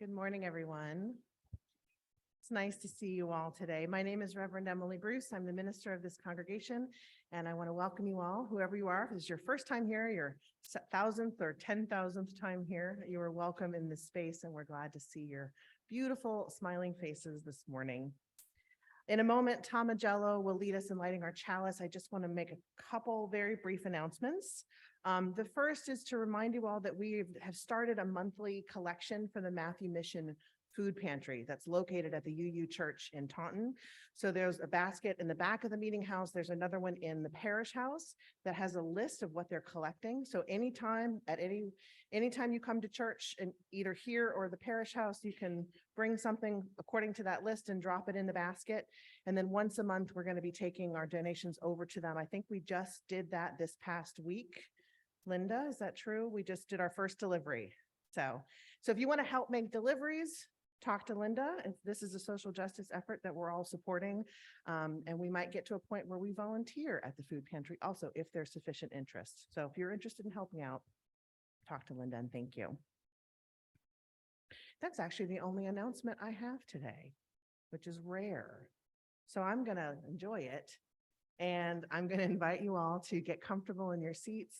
Good morning, everyone. It's nice to see you all today. My name is Reverend Emily Bruce. I'm the minister of this congregation, and I want to welcome you all, whoever you are. If this is your first time here, your 1,000th or 10,000th time here, you are welcome in this space, and we're glad to see your beautiful smiling faces this morning. In a moment, Tom Agello will lead us in lighting our chalice. I just want to make a couple very brief announcements. The first is to remind you all that we have started a monthly collection for the Matthew Mission Food Pantry that's located at the UU Church in Taunton. So there's a basket in the back of the meeting house. There's another one in the parish house that has a list of what they're collecting. So anytime you come to church, and either here or the parish house, you can bring something according to that list and drop it in the basket. And then once a month, we're going to be taking our donations over to them. I think we just did that this past week. Linda, is that true? We just did our first delivery. So if you want to help make deliveries, talk to Linda. And this is a social justice effort that we're all supporting. And we might get to a point where we volunteer at the food pantry also, if there's sufficient interest. So if you're interested in helping out, talk to Linda, and thank you. That's actually the only announcement I have today, which is rare. So I'm going to enjoy it. And I'm going to invite you all to get comfortable in your seats.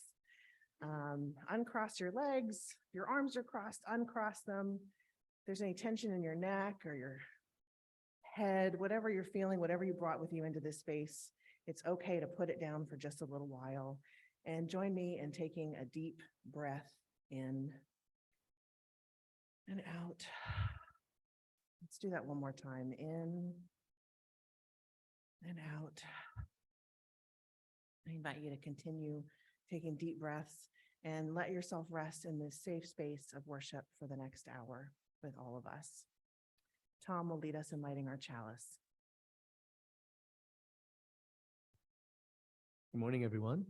Uncross your legs. Your arms are crossed, uncross them. If there's any tension in your neck or your head, whatever you're feeling, whatever you brought with you into this space, it's okay to put it down for just a little while. And join me in taking a deep breath in and out. Let's do that one more time. In and out. I invite you to continue taking deep breaths and let yourself rest in this safe space of worship for the next hour with all of us. Tom will lead us in lighting our chalice. Good morning, everyone.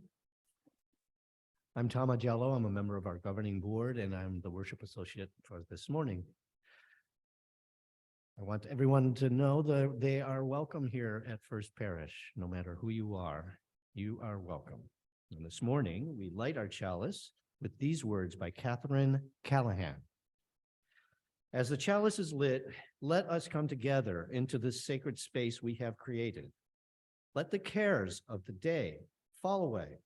I'm Tom Agello. I'm a member of our governing board, and I'm the worship associate for this morning. I want everyone to know that they are welcome here at First Parish. No matter who you are welcome. And this morning, we light our chalice with these words by Catherine Callahan. As the chalice is lit, let us come together into this sacred space we have created. Let the cares of the day fall away,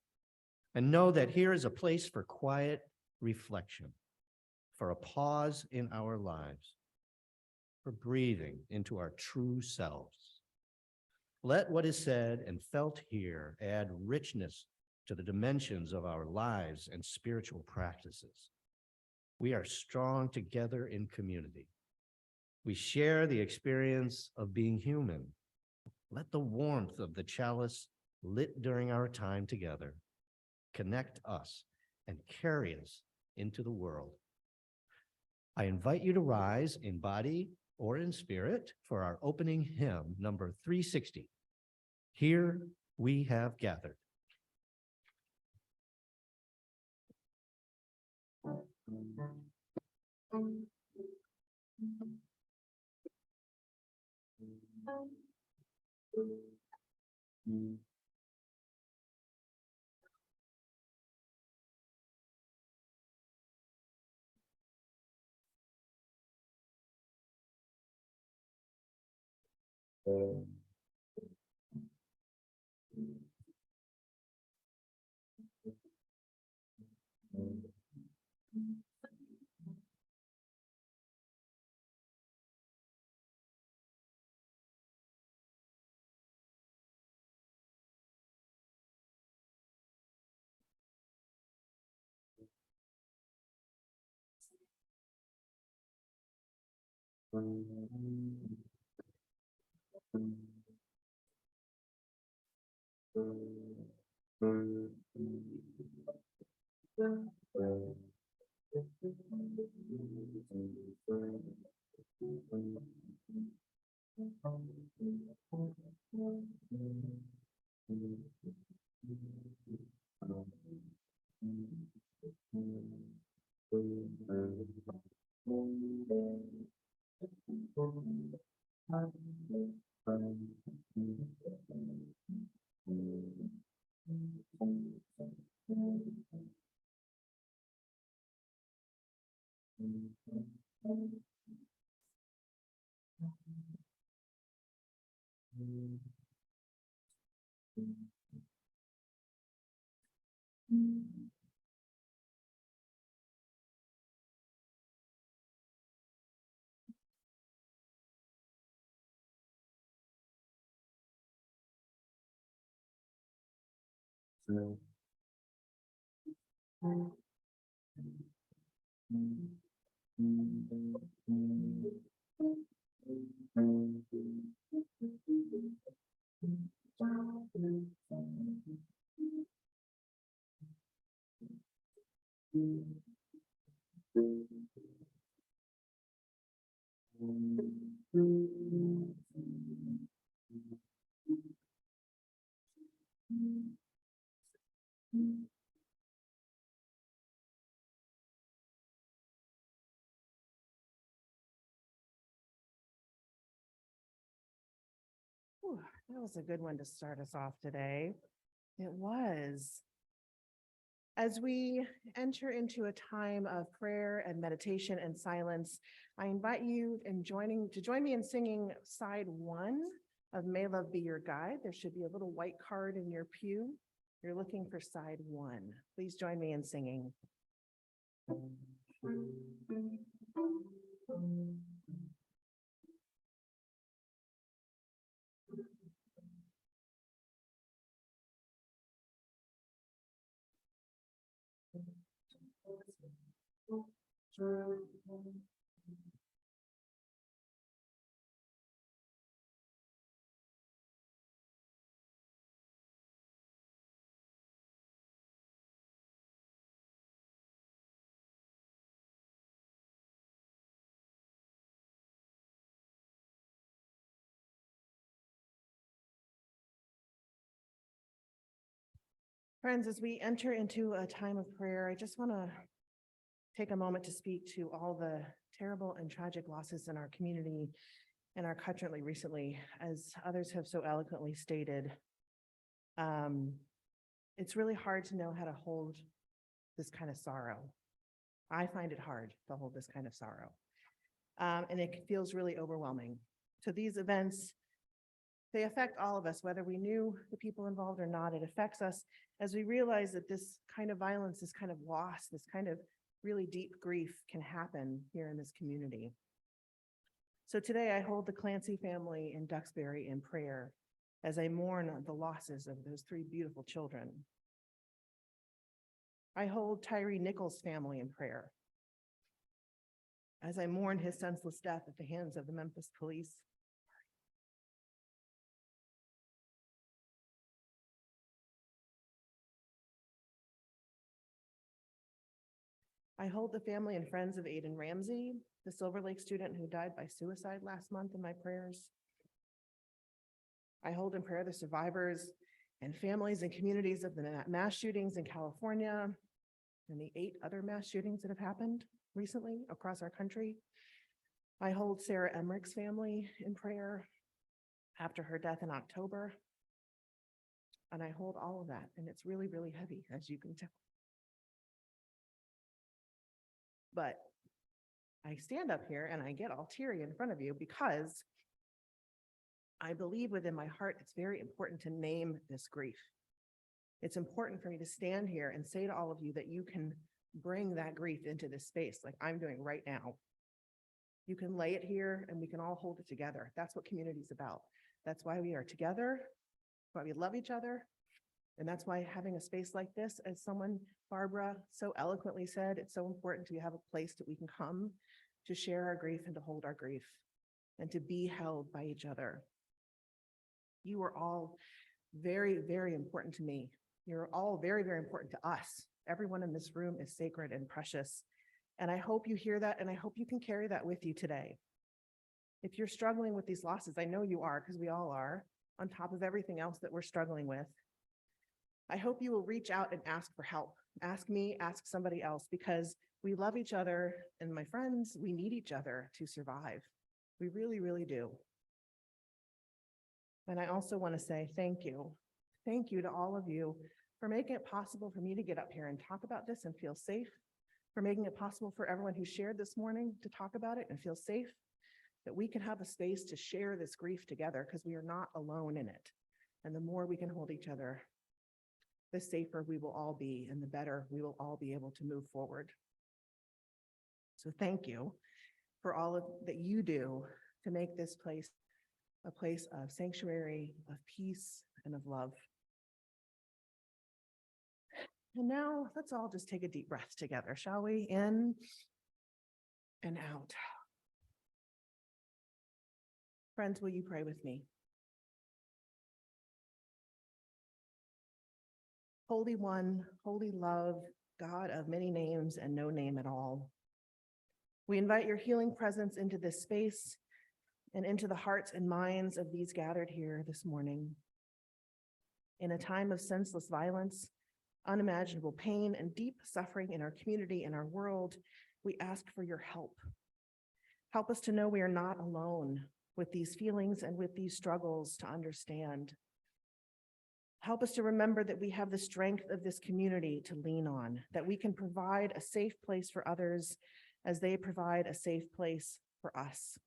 and know that here is a place for quiet reflection, for a pause in our lives, for breathing into our true selves. Let what is said and felt here add richness to the dimensions of our lives and spiritual practices. We are strong together in community. We share the experience of being human. Let the warmth of the chalice lit during our time together connect us and carry us into the world. I invite you to rise in body or in spirit for our opening hymn, number 360. Here we have gathered. Whew, that was a good one to start us off today. It was. As we enter into a time of prayer and meditation and silence, I invite you to join me in singing side 1 of May Love Be Your Guide. There should be a little white card in your pew. You're looking for side 1. Please join me in singing. Friends, as we enter into a time of prayer, I just want to take a moment to speak to all the terrible and tragic losses in our community and our country recently. As others have so eloquently stated, it's really hard to know how to hold this kind of sorrow. I find it hard to hold this kind of sorrow. And it feels really overwhelming. So these events, they affect all of us, whether we knew the people involved or not. It affects us as we realize that this kind of violence, this kind of loss, this kind of really deep grief can happen here in this community. So today I hold the Clancy family in Duxbury in prayer as I mourn the losses of those 3 beautiful children. I hold Tyree Nichols' family in prayer as I mourn his senseless death at the hands of the Memphis police. I hold the family and friends of Aiden Ramsey, the Silver Lake student who died by suicide last month, in my prayers. I hold in prayer the survivors and families and communities of the mass shootings in California, and the 8 other mass shootings that have happened recently across our country. I hold Sarah Emmerich's family in prayer after her death in October. And I hold all of that, and it's really, really heavy, as you can tell. But I stand up here and I get all teary in front of you because I believe within my heart it's very important to name this grief. It's important for me to stand here and say to all of you that you can bring that grief into this space like I'm doing right now. You can lay it here and we can all hold it together. That's what community is about. That's why we are together, why we love each other. And that's why having a space like this, as someone, Barbara, so eloquently said, it's so important to have a place that we can come to share our grief and to hold our grief and to be held by each other. You are all very, very important to me. You're all very, very important to us. Everyone in this room is sacred and precious. And I hope you hear that, and I hope you can carry that with you today. If you're struggling with these losses, I know you are, because we all are, on top of everything else that we're struggling with. I hope you will reach out and ask for help. Ask me, ask somebody else, because we love each other, and my friends, we need each other to survive. We really, really do. And I also want to say thank you. Thank you to all of you for making it possible for me to get up here and talk about this and feel safe, for making it possible for everyone who shared this morning to talk about it and feel safe, that we can have a space to share this grief together because we are not alone in it. And the more we can hold each other, the safer we will all be and the better we will all be able to move forward. So thank you for all of that you do to make this place a place of sanctuary, of peace, and of love. And now let's all just take a deep breath together, shall we? In and out. Friends, will you pray with me? Holy One, holy love, God of many names and no name at all. We invite your healing presence into this space and into the hearts and minds of these gathered here this morning. In a time of senseless violence, unimaginable pain, and deep suffering in our community and our world, we ask for your help. Help us to know we are not alone with these feelings and with these struggles to understand. Help us to remember that we have the strength of this community to lean on, that we can provide a safe place for others as they provide a safe place for us.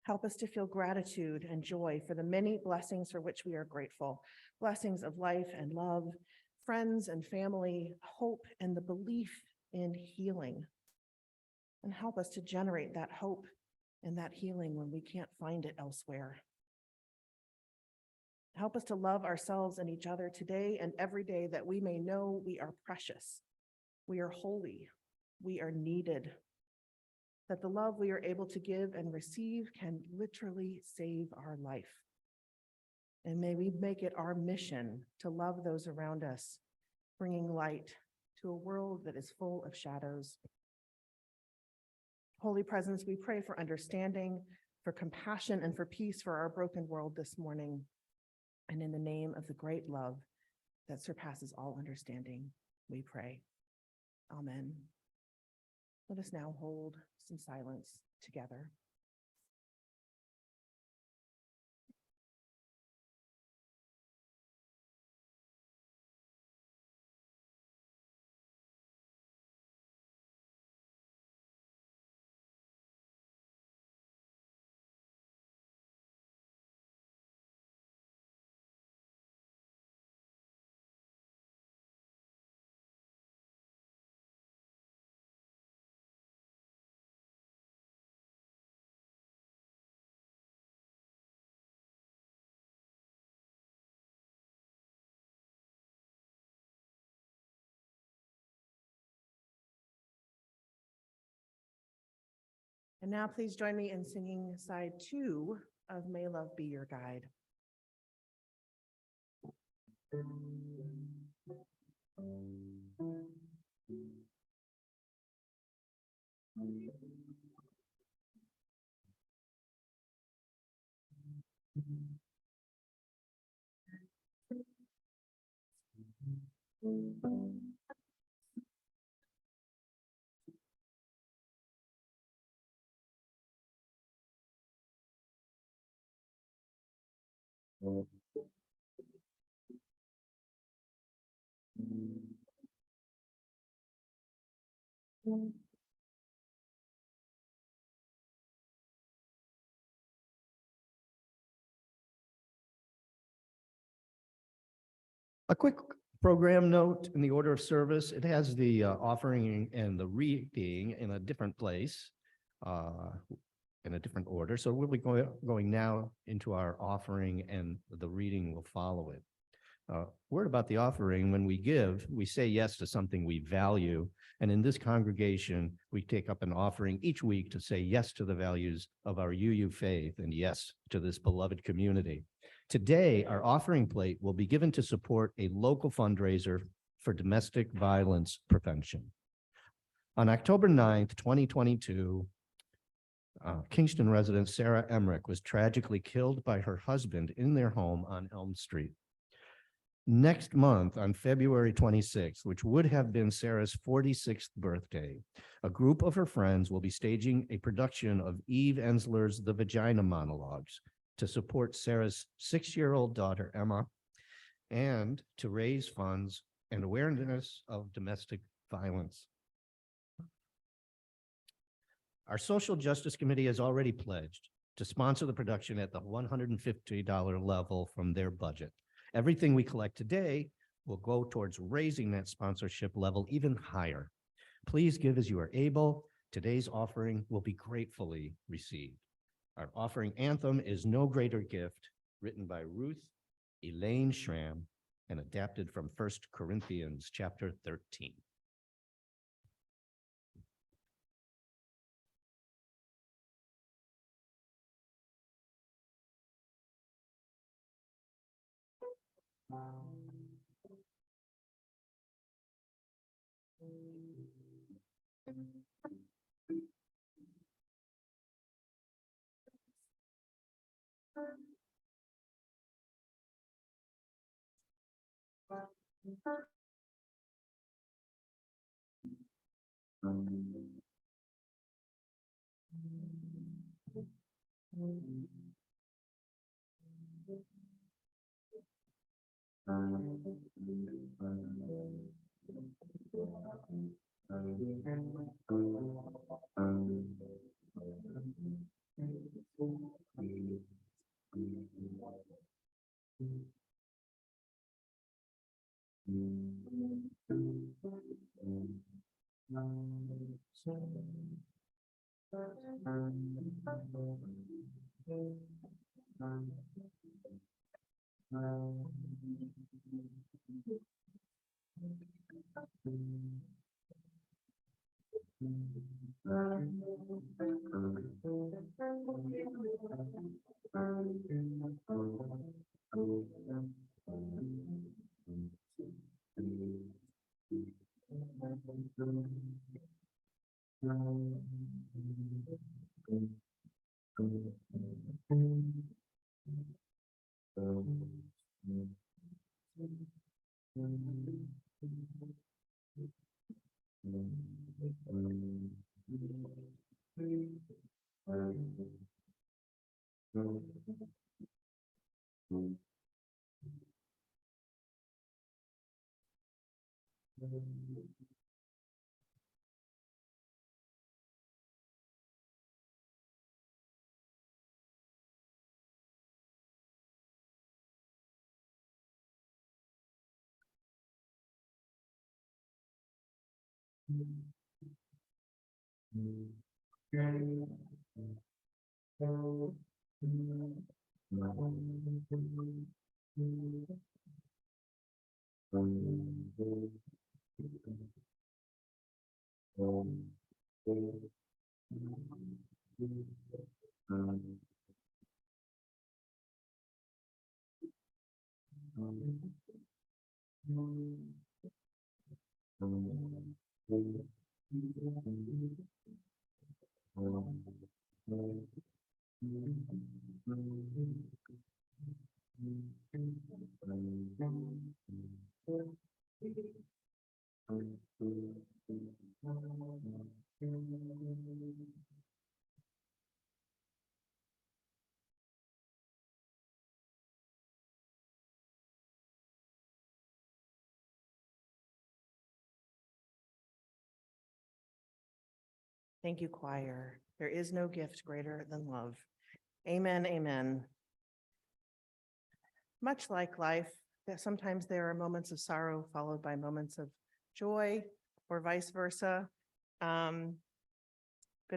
Help us to feel gratitude and joy for the many blessings for which we are grateful, blessings of life and love, friends and family, hope, and the belief in healing. And help us to generate that hope and that healing when we can't find it elsewhere. Help us to love ourselves and each other today and every day, that we may know we are precious, we are holy, we are needed, that the love we are able to give and receive can literally save our life. And may we make it our mission to love those around us, bringing light to a world that is full of shadows. Holy Presence, we pray for understanding, for compassion, and for peace for our broken world this morning. And in the name of the great love that surpasses all understanding, we pray. Amen. Let us now hold some silence together. And now please join me in singing side 2 of May Love Be Your Guide. A quick program note in the order of service. It has the offering and the reading in a different place, in a different order. So we'll be going now into our offering, and the reading will follow it. Word about the offering: when we give, we say yes to something we value. And in this congregation, we take up an offering each week to say yes to the values of our UU faith and yes to this beloved community. Today, our offering plate will be given to support a local fundraiser for domestic violence prevention. On October 9th, 2022, Kingston resident Sarah Emmerich was tragically killed by her husband in their home on Elm Street. Next month, on February 26th, which would have been Sarah's 46th birthday, a group of her friends will be staging a production of Eve Ensler's The Vagina Monologues to support Sarah's 6-year-old daughter, Emma, and to raise funds and awareness of domestic violence. Our Social Justice Committee has already pledged to sponsor the production at the $150 level from their budget. Everything we collect today will go towards raising that sponsorship level even higher. Please give as you are able. Today's offering will be gratefully received. Our offering anthem is No Greater Gift, written by Ruth Elaine Schramm and adapted from 1 Corinthians chapter 13. Thank you, choir. There is no gift greater than love. Amen, amen. Much like life, that sometimes there are moments of sorrow followed by moments of joy or vice versa. Going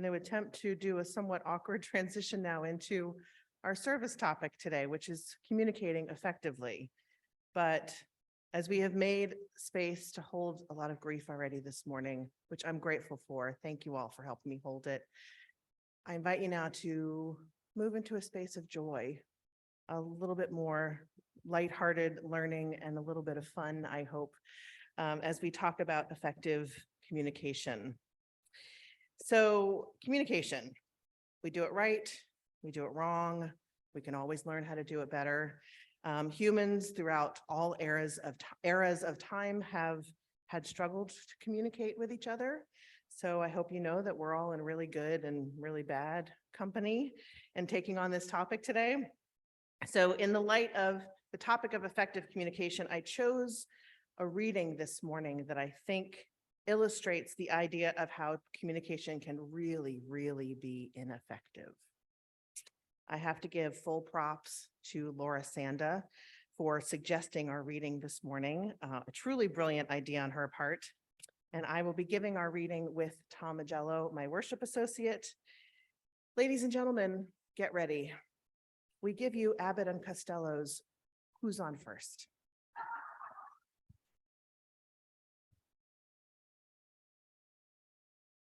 to attempt to do a somewhat awkward transition now into our service topic today, which is communicating effectively. But as we have made space to hold a lot of grief already this morning, which I'm grateful for, thank you all for helping me hold it. I invite you now to move into a space of joy, a little bit more lighthearted learning and a little bit of fun, I hope, as we talk about effective communication. So communication, we do it right, we do it wrong, we can always learn how to do it better. Humans throughout all eras of time have had struggled to communicate with each other. So I hope you know that we're all in really good and really bad company and taking on this topic today. So in the light of the topic of effective communication, I chose a reading this morning that I think illustrates the idea of how communication can really, really be ineffective. I have to give full props to Laura Sanda for suggesting our reading this morning, a truly brilliant idea on her part. And I will be giving our reading with Tom Magello, my worship associate. Ladies and gentlemen, get ready. We give you Abbott and Costello's Who's on First?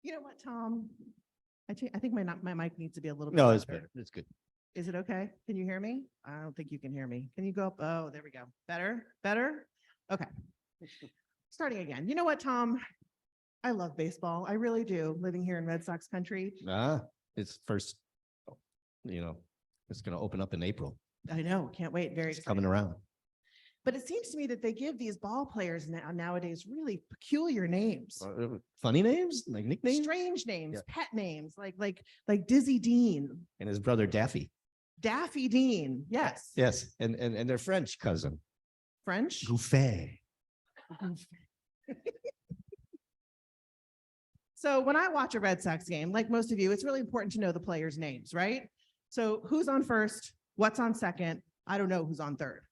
You know what, Tom? I think my mic needs to be a little bit. No, it's louder. better. It's good. Is it okay? Can you hear me? I don't think you can hear me. Can you go up? Oh, there we go. Better? Better? Okay. Starting again. You know what, Tom? I love baseball. I really do, living here in Red Sox country. It's first, it's going to open up in April. I know. Can't wait. Very It's excited. coming around. But it seems to me that they give these ball players nowadays really peculiar names. Funny names, like nicknames, Strange names, Yeah. pet names, like Dizzy Dean, and his brother Daffy. Daffy Dean. Yes. Yes, and their French cousin French. Gouffet. So when I watch a Red Sox game, like most of you, it's really important to know the players' names, right? So who's on first? What's on second? I don't know who's on third.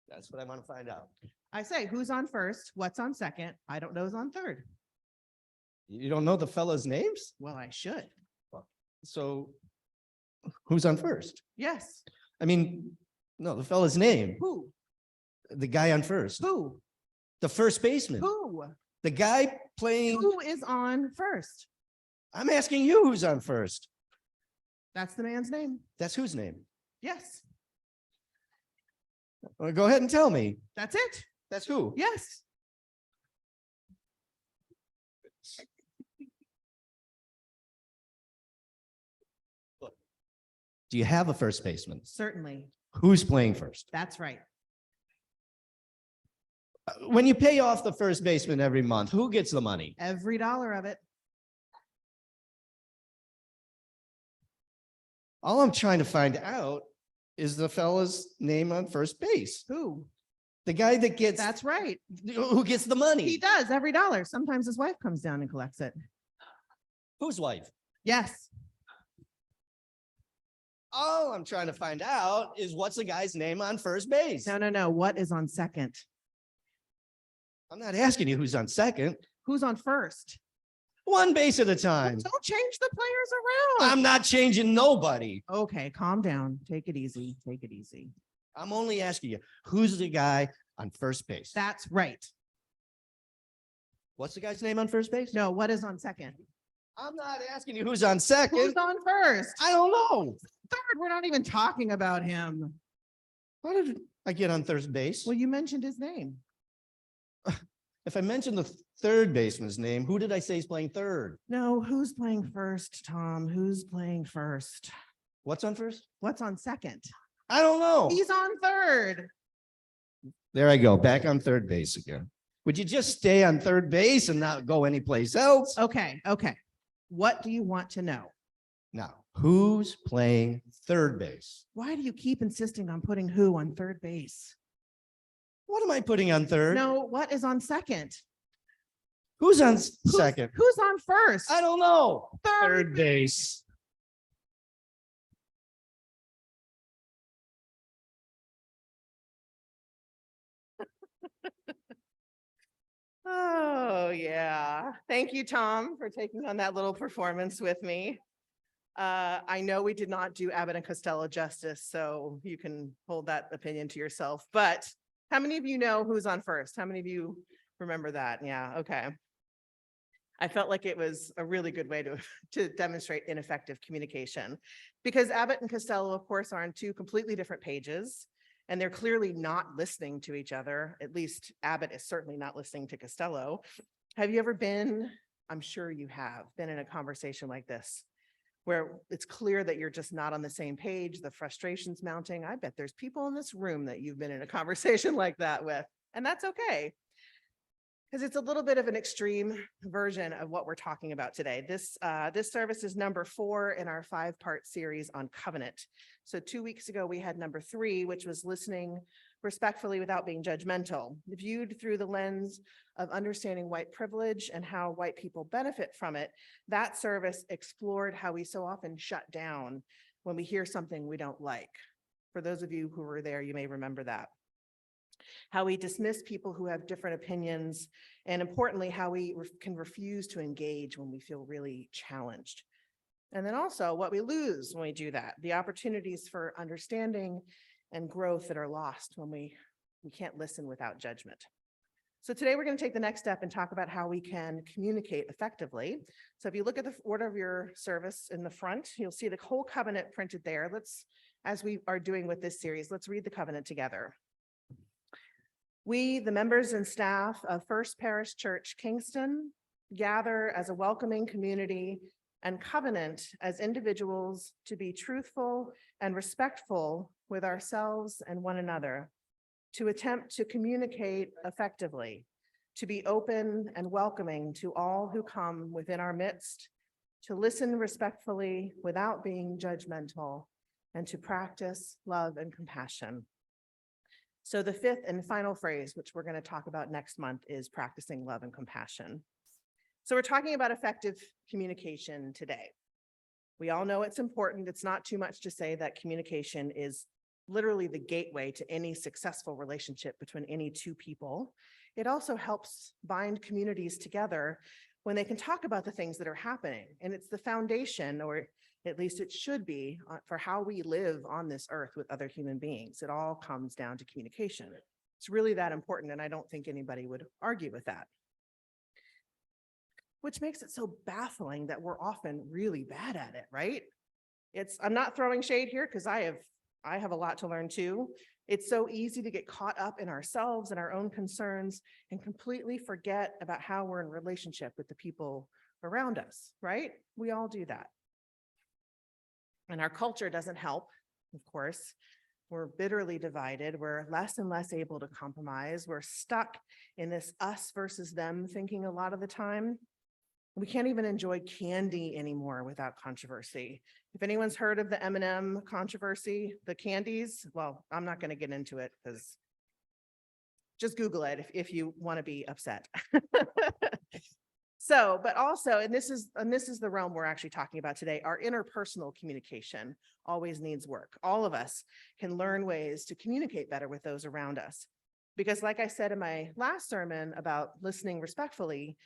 That's what I want to find out. I say, who's on first? What's on second? I don't know who's on third. You don't know the fellas' names? Well, I should. So who's on first? Yes. I mean, no, the fella's name. Who? The guy on first. Who? The first baseman. Who? The guy playing. Who is on first? I'm asking you who's on first. That's the man's name. That's whose name? Yes. Well, go ahead and tell me. That's it. That's who? Yes. Do you have a first baseman? Certainly. Who's playing first? That's right. When you pay off the first baseman every month, who gets the money? Every dollar of it. All I'm trying to find out is the fella's name on first base. Who? The guy that gets. That's right. Who gets the money? He does every dollar. Sometimes his wife comes down and collects it. Whose wife? Yes. All I'm trying to find out is what's the guy's name on first base. No. What is on second? I'm not asking you who's on second. Who's on first? One base at a time. Don't change the players around. I'm not changing nobody. Okay, calm down. Take it easy. Take it easy. I'm only asking you, who's the guy on first base? That's right. What's the guy's name on first base? No, what is on second? I'm not asking you who's on second. Who's on first? I don't know. Third, we're not even talking about him. How did I get on third base? Well, you mentioned his name. If I mentioned the third baseman's name, who did I say is playing third? No, who's playing first, Tom? Who's playing first? What's on first? What's on second? I don't know. He's on third. There I go, back on third base again. Would you just stay on third base and not go anyplace else? Okay. What do you want to know? Now, who's playing third base? Why do you keep insisting on putting who on third base? What am I putting on third? No, what is on second? Who's on second? Who's on first? I don't know. Third base. Oh, yeah. Thank you, Tom, for taking on that little performance with me. I know we did not do Abbott and Costello justice, so you can hold that opinion to yourself. But how many of you know who's on first? How many of you remember that? Yeah, okay. I felt like it was a really good way to demonstrate ineffective communication, because Abbott and Costello, of course, are on two completely different pages, and they're clearly not listening to each other. At least Abbott is certainly not listening to Costello. Have you ever been, I'm sure you have, been in a conversation like this, where it's clear that you're just not on the same page, the frustration's mounting? I bet there's people in this room that you've been in a conversation like that with, and that's okay, because it's a little bit of an extreme version of what we're talking about today. This service is number 4 in our 5-part series on covenant. So 2 weeks ago, we had number 3, which was listening respectfully without being judgmental, viewed through the lens of understanding white privilege and how white people benefit from it. That service explored how we so often shut down when we hear something we don't like. For those of you who were there, you may remember that. How we dismiss people who have different opinions, and importantly, how we can refuse to engage when we feel really challenged. And then also what we lose when we do that, the opportunities for understanding and growth that are lost when we can't listen without judgment. So today we're going to take the next step and talk about how we can communicate effectively. So if you look at the order of your service in the front, you'll see the whole covenant printed there. As we are doing with this series, let's read the covenant together. We, the members and staff of First Parish Church, Kingston, gather as a welcoming community and covenant as individuals to be truthful and respectful with ourselves and one another, to attempt to communicate effectively, to be open and welcoming to all who come within our midst, to listen respectfully without being judgmental, and to practice love and compassion. So the 5th and final phrase, which we're going to talk about next month, is practicing love and compassion. So we're talking about effective communication today. We all know it's important. It's not too much to say that communication is literally the gateway to any successful relationship between any two people. It also helps bind communities together when they can talk about the things that are happening. And it's the foundation, or at least it should be, for how we live on this earth with other human beings. It all comes down to communication. It's really that important, and I don't think anybody would argue with that. Which makes it so baffling that we're often really bad at it, right? I'm not throwing shade here, because I have a lot to learn too. It's so easy to get caught up in ourselves and our own concerns and completely forget about how we're in relationship with the people around us, right? We all do that. And our culture doesn't help, of course. We're bitterly divided. We're less and less able to compromise. We're stuck in this us versus them thinking a lot of the time. We can't even enjoy candy anymore without controversy. If anyone's heard of the M&M controversy, the candies, well, I'm not going to get into it, because just Google it if you want to be upset. So, but also, and this is the realm we're actually talking about today, our interpersonal communication always needs work. All of us can learn ways to communicate better with those around us. Because like I said in my last sermon about listening respectfully,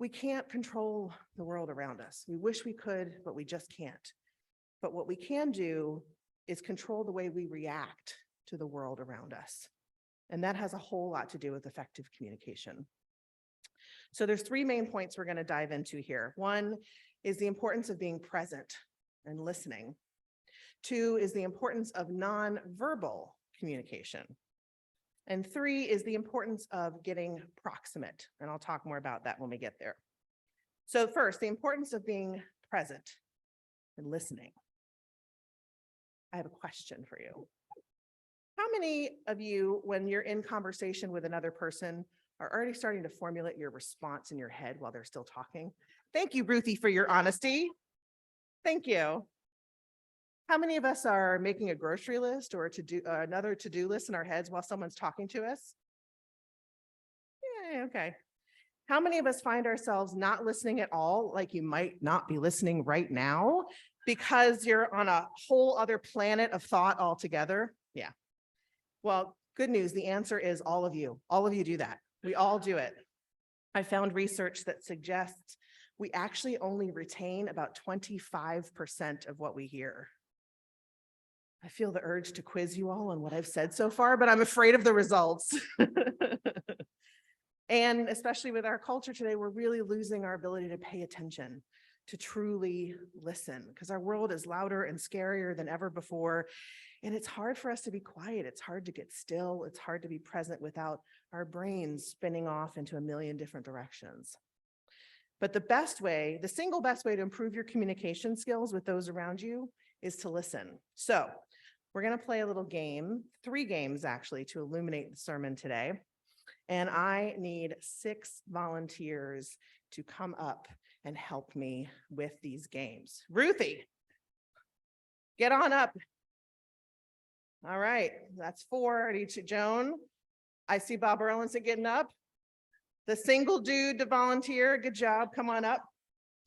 we can't control the world around us. We wish we could, but we just can't. But what we can do is control the way we react to the world around us. And that has a whole lot to do with effective communication. So there's 3 main points we're going to dive into here. 1 is the importance of being present and listening. 2 is the importance of nonverbal communication. And 3 is the importance of getting proximate. And I'll talk more about that when we get there. So first, the importance of being present and listening. I have a question for you. How many of you, when you're in conversation with another person, are already starting to formulate your response in your head while they're still talking? Thank you, Ruthie, for your honesty. Thank you. How many of us are making a grocery list or another to-do list in our heads while someone's talking to us? Yeah, okay. How many of us find ourselves not listening at all, like you might not be listening right now because you're on a whole other planet of thought altogether? Yeah. Well, good news. The answer is all of you. All of you do that. We all do it. I found research that suggests we actually only retain about 25% of what we hear. I feel the urge to quiz you all on what I've said so far, but I'm afraid of the results. And especially with our culture today, we're really losing our ability to pay attention, to truly listen, because our world is louder and scarier than ever before. And it's hard for us to be quiet. It's hard to get still. It's hard to be present without our brains spinning off into a million different directions. But the single best way to improve your communication skills with those around you is to listen. So we're going to play a little game, 3 games actually, to illuminate the sermon today. And I need 6 volunteers to come up and help me with these games. Ruthie, get on up. All right, that's 4. I need you, Joan. I see Bob Erlinson getting up. The single dude to volunteer. Good job. Come on up.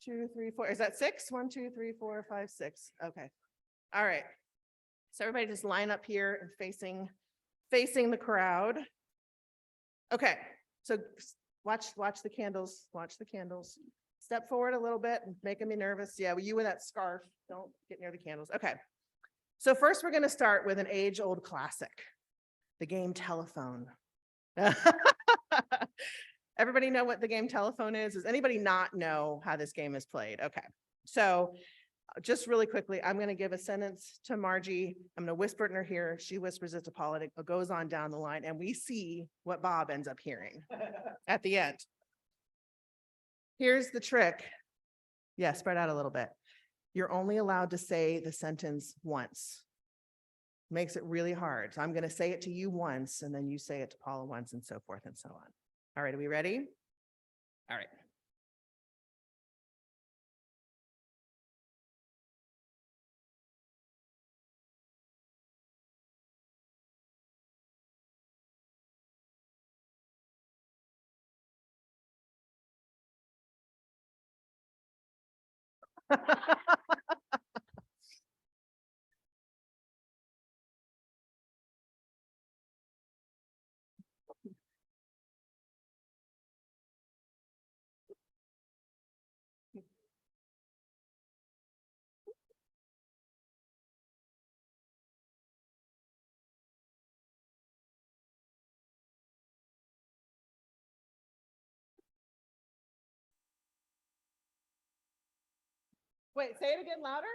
2, 3, 4. Is that 6? 1, 2, 3, 4, 5, 6. Okay. All right. So everybody just line up here and facing the crowd. Okay. So watch the candles. Watch the candles. Step forward a little bit and making me nervous. Yeah, you with that scarf. Don't get near the candles. Okay. So first we're going to start with an age-old classic, the game telephone. Everybody know what the game telephone is? Does anybody not know how this game is played? Okay. So just really quickly, I'm going to give a sentence to Margie. I'm going to whisper it in her ear. She whispers it to Paula. It goes on down the line, and we see what Bob ends up hearing at the end. Here's the trick. Yeah, spread out a little bit. You're only allowed to say the sentence once. Makes it really hard. So I'm going to say it to you once, and then you say it to Paula once, and so forth and so on. All right, are we ready? All right. Wait, say it again louder.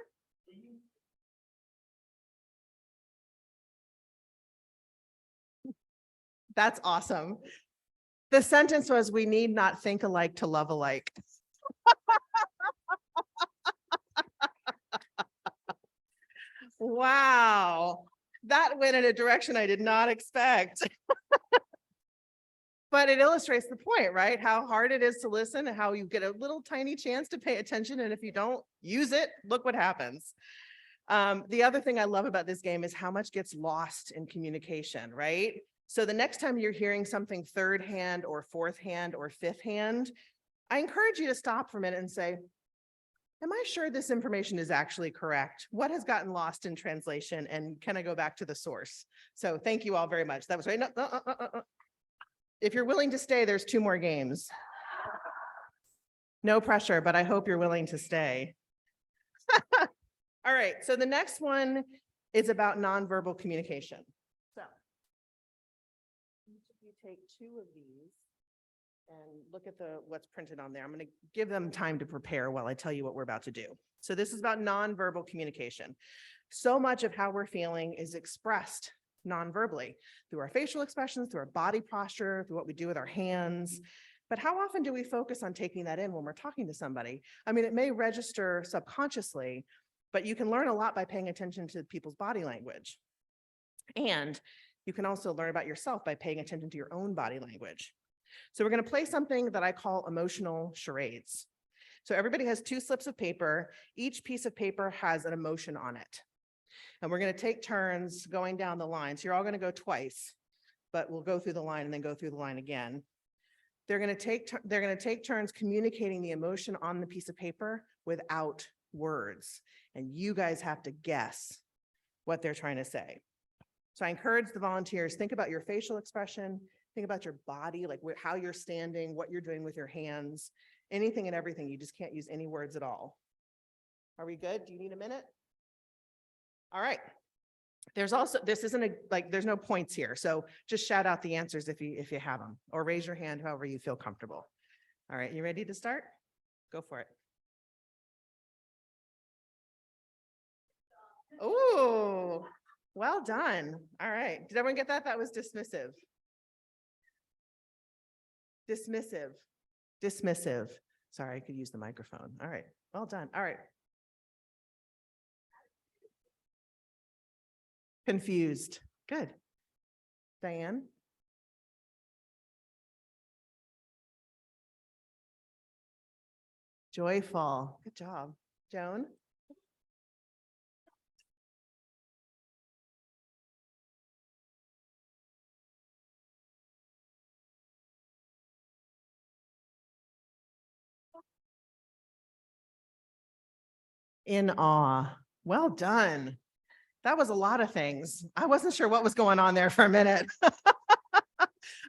That's awesome. The sentence was, we need not think alike to love alike. Wow. That went in a direction I did not expect. But it illustrates the point, right? How hard it is to listen and how you get a little tiny chance to pay attention. And if you don't use it, look what happens. The other thing I love about this game is how much gets lost in communication, right? So the next time you're hearing something third hand or fourth hand or fifth hand, I encourage you to stop for a minute and say, am I sure this information is actually correct? What has gotten lost in translation? And can I go back to the source? So thank you all very much. That was right. No. If you're willing to stay, there's 2 more games. No pressure, but I hope you're willing to stay. All right, so the next one is about nonverbal communication. So each of you take 2 of these and look at what's printed on there. I'm going to give them time to prepare while I tell you what we're about to do. So this is about nonverbal communication. So much of how we're feeling is expressed non-verbally through our facial expressions, through our body posture, through what we do with our hands. But how often do we focus on taking that in when we're talking to somebody? I mean, it may register subconsciously, but you can learn a lot by paying attention to people's body language. And You can also learn about yourself by paying attention to your own body language. So we're going to play something that I call emotional charades. So everybody has 2 slips of paper. Each piece of paper has an emotion on it. And we're going to take turns going down the line. So you're all going to go twice, but we'll go through the line and then go through the line again. They're going to take turns communicating the emotion on the piece of paper without words. And you guys have to guess what they're trying to say. So I encourage the volunteers, think about your facial expression, think about your body, like how you're standing, what you're doing with your hands, anything and everything. You just can't use any words at all. Are we good? Do you need a minute? All right. There's also, this isn't there's no points here. So just shout out the answers if you have them, or raise your hand however you feel comfortable. All right, you ready to start? Go for it. Oh, well done. All right. Did everyone get that? That was dismissive. Dismissive. Dismissive. Sorry, I could use the microphone. All right. Well done. All right. Confused. Good. Diane? Joyful. Good job. Joan? In awe. Well done. That was a lot of things. I wasn't sure what was going on there for a minute.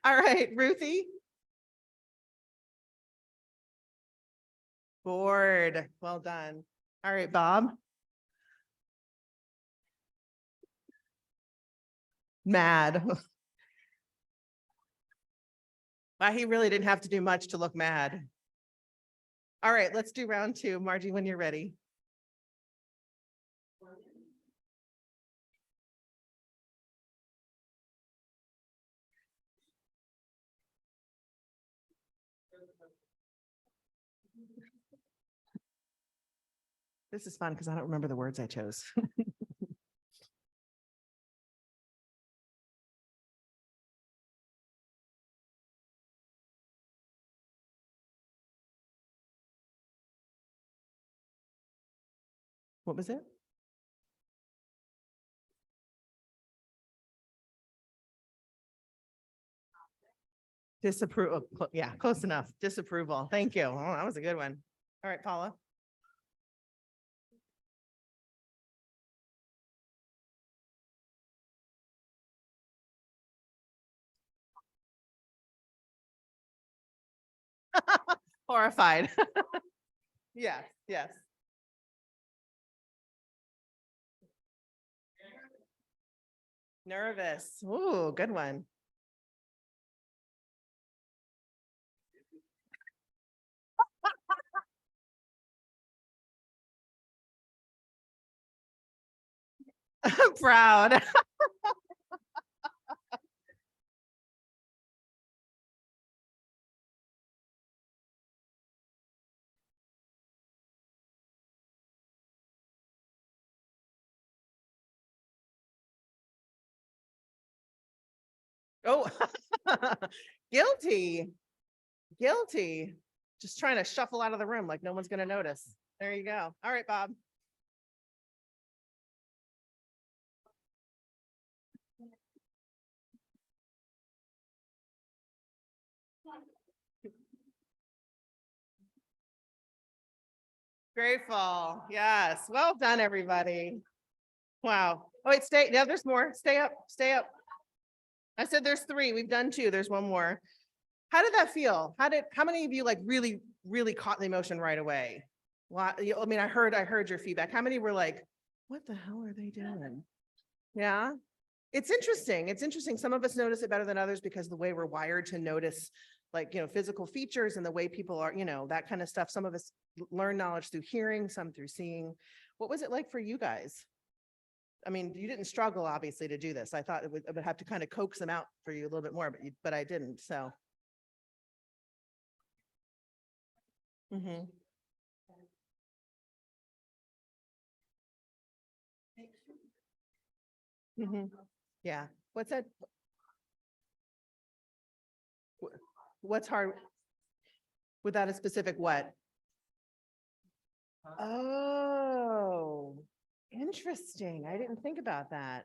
All right, Ruthie. Bored. Well done. All right, Bob. Mad. Wow, he really didn't have to do much to look mad. All right, let's do round 2. Margie, when you're ready. This is fun because I don't remember the words I chose. What was it? Disapproval. Yeah, close enough. Disapproval. Thank you. Oh, that was a good one. All right, Paula. Horrified. Yes, yes. Nervous. Ooh, good one. Proud. Oh, guilty. Guilty. Just trying to shuffle out of the room like no one's going to notice. There you go. All right, Bob. Grateful. Yes. Well done, everybody. Wow. Oh, wait, stay. Yeah, there's more. Stay up. Stay up. I said there's 3. We've done 2. There's one more. How did that feel? How many of you like really caught the emotion right away? Well, I mean, I heard your feedback. How many were like, what the hell are they doing? Yeah. It's interesting. It's interesting. Some of us notice it better than others because the way we're wired to notice, like, physical features and the way people are, that kind of stuff. Some of us learn knowledge through hearing, some through seeing. What was it like for you guys? I mean, you didn't struggle, obviously, to do this. I thought it would have to kind of coax them out for you a little bit more, but I didn't. So. Mhm. Mhm. Yeah. What's that? What's hard? Without a specific what? Oh, interesting. I didn't think about that.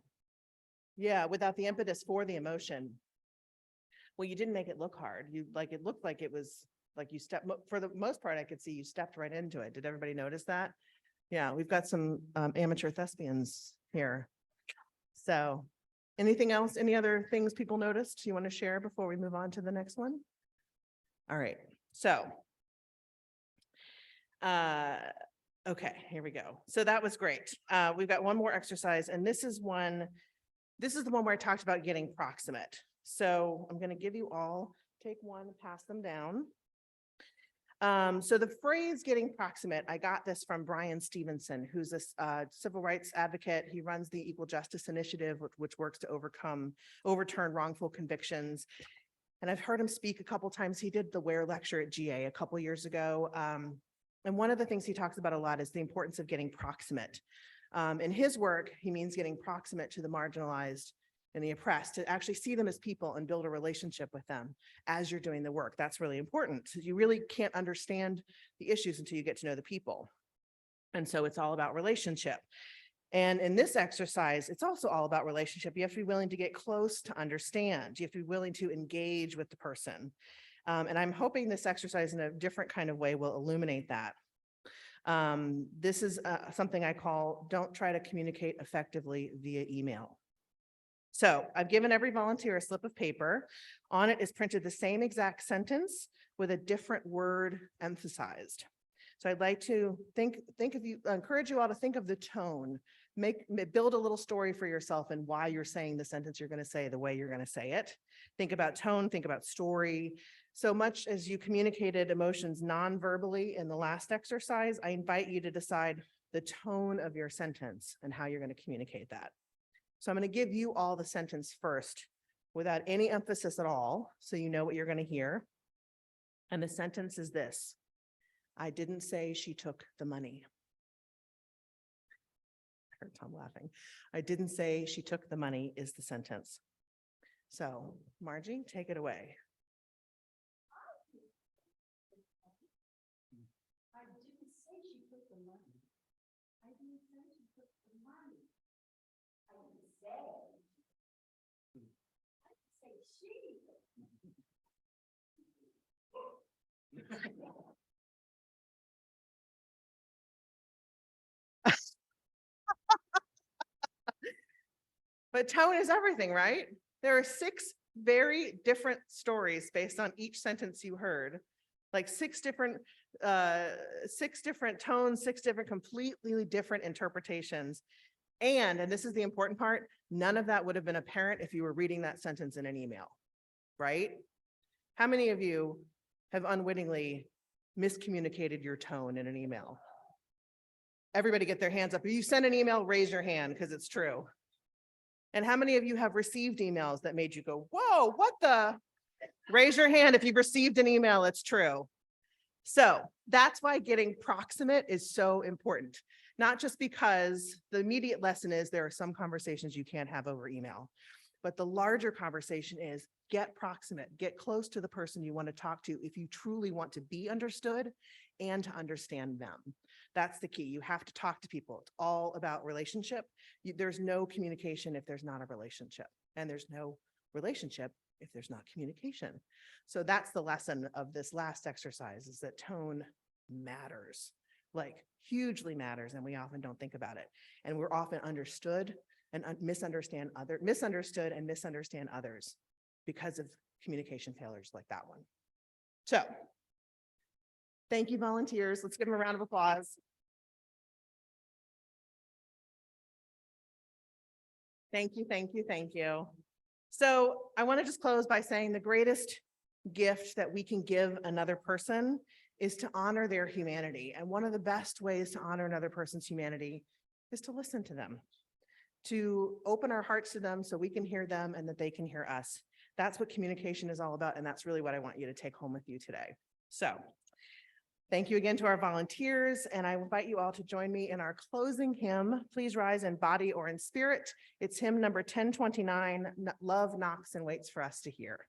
Yeah, without the impetus for the emotion. Well, you didn't make it look hard. It looked like it was like you stepped, for the most part, I could see you stepped right into it. Did everybody notice that? Yeah, we've got some amateur thespians here. So anything else, any other things people noticed you want to share before we move on to the next one? All right, so. Okay, here we go. So that was great. We've got one more exercise, and this is the one where I talked about getting proximate. So I'm going to give you all, take one, pass them down. So the phrase getting proximate, I got this from Brian Stevenson, who's a civil rights advocate. He runs the Equal Justice Initiative, which works to overturn wrongful convictions. And I've heard him speak a couple times. He did the Ware lecture at GA a couple years ago. And one of the things he talks about a lot is the importance of getting proximate. In his work, he means getting proximate to the marginalized and the oppressed, to actually see them as people and build a relationship with them as you're doing the work. That's really important. You really can't understand the issues until you get to know the people. And so it's all about relationship. And in this exercise, it's also all about relationship. You have to be willing to get close to understand. You have to be willing to engage with the person. And I'm hoping this exercise in a different kind of way will illuminate that. This is something I call, don't try to communicate effectively via email. So I've given every volunteer a slip of paper. On it is printed the same exact sentence with a different word emphasized. So I'd like to encourage you all to think of the tone, build a little story for yourself and why you're saying the sentence you're going to say the way you're going to say it. Think about tone, think about story. So much as you communicated emotions non-verbally in the last exercise, I invite you to decide the tone of your sentence and how you're going to communicate that. So I'm going to give you all the sentence first without any emphasis at all, so you know what you're going to hear. And the sentence is this: I didn't say she took the money. I heard Tom laughing. I didn't say she took the money is the sentence. So Margie, take it away. I didn't say she took the money. I didn't say she took the money. I didn't say. I didn't say she. But tone is everything, right? There are 6 very different stories based on each sentence you heard, like 6 different tones, 6 different completely different interpretations. And this is the important part, none of that would have been apparent if you were reading that sentence in an email, right? How many of you have unwittingly miscommunicated your tone in an email? Everybody get their hands up. If you send an email, raise your hand because it's true. And how many of you have received emails that made you go, whoa, what the? Raise your hand if you've received an email, it's true. So that's why getting proximate is so important. Not just because the immediate lesson is there are some conversations you can't have over email, but the larger conversation is get proximate, get close to the person you want to talk to if you truly want to be understood and to understand them. That's the key. You have to talk to people. It's all about relationship. There's no communication if there's not a relationship, and there's no relationship if there's not communication. So that's the lesson of this last exercise, is that tone matters, like hugely matters, and we often don't think about it. And we're often understood and misunderstood and misunderstand others because of communication failures like that one. So thank you, volunteers. Let's give them a round of applause. Thank you, thank you, thank you. So I want to just close by saying the greatest gift that we can give another person is to honor their humanity. And one of the best ways to honor another person's humanity is to listen to them, to open our hearts to them so we can hear them and that they can hear us. That's what communication is all about. And that's really what I want you to take home with you today. So Thank you again to our volunteers, and I invite you all to join me in our closing hymn. Please rise in body or in spirit. It's hymn number 1029, Love Knocks and Waits for Us to Hear.